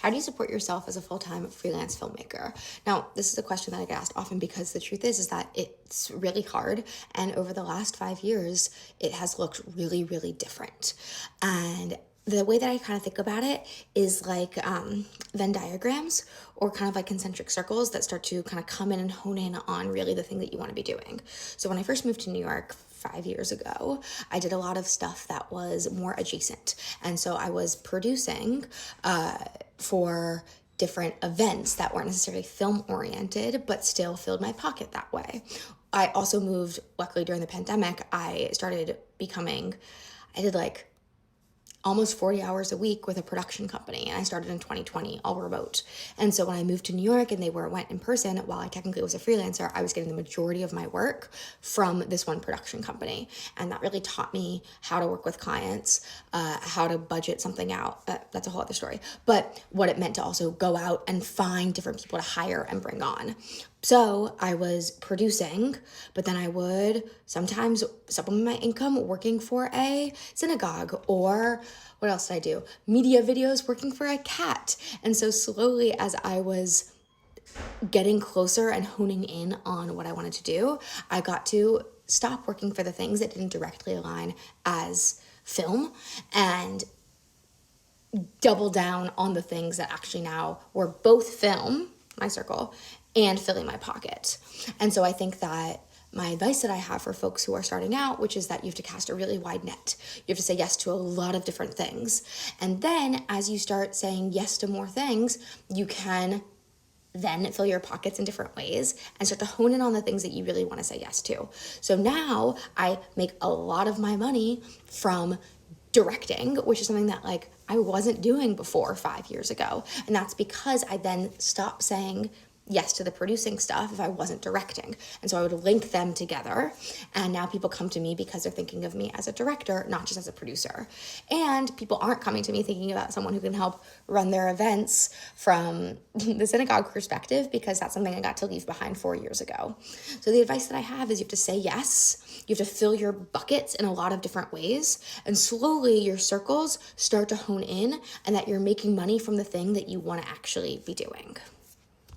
how do you support yourself as a full-time freelance filmmaker? Now, this is a question that I get asked often because the truth is that it's really hard. And over the last 5 years, it has looked really, really different. And the way that I kind of think about it is like Venn diagrams, or kind of like concentric circles that start to kind of come in and hone in on really the thing that you want to be doing. So when I first moved to New York 5 years ago, I did a lot of stuff that was more adjacent. And so I was producing for different events that weren't necessarily film oriented, but still filled my pocket that way. I also moved, luckily during the pandemic, I did like almost 40 hours a week with a production company. And I started in 2020, all remote. And so when I moved to New York and went in person, while I technically was a freelancer, I was getting the majority of my work from this one production company. And that really taught me how to work with clients, how to budget something out. That's a whole other story. But what it meant to also go out and find different people to hire and bring on. So I was producing, but then I would sometimes supplement my income working for a synagogue, or what else did I do? Media videos, working for a cat. And so slowly, as I was getting closer and honing in on what I wanted to do, I got to stop working for the things that didn't directly align as film and double down on the things that actually now were both film, my circle, and filling my pocket. And so I think that my advice that I have for folks who are starting out, which is that you have to cast a really wide net. You have to say yes to a lot of different things. And then as you start saying yes to more things, you can then fill your pockets in different ways and start to hone in on the things that you really want to say yes to. So now I make a lot of my money from directing, which is something that like I wasn't doing before 5 years ago. And that's because I then stopped saying yes to the producing stuff if I wasn't directing. And so I would link them together. And now people come to me because they're thinking of me as a director, not just as a producer. And people aren't coming to me thinking about someone who can help run their events from the synagogue perspective, because that's something I got to leave behind 4 years ago. So the advice that I have is you have to say yes. You have to fill your buckets in a lot of different ways. And slowly your circles start to hone in and that you're making money from the thing that you want to actually be doing.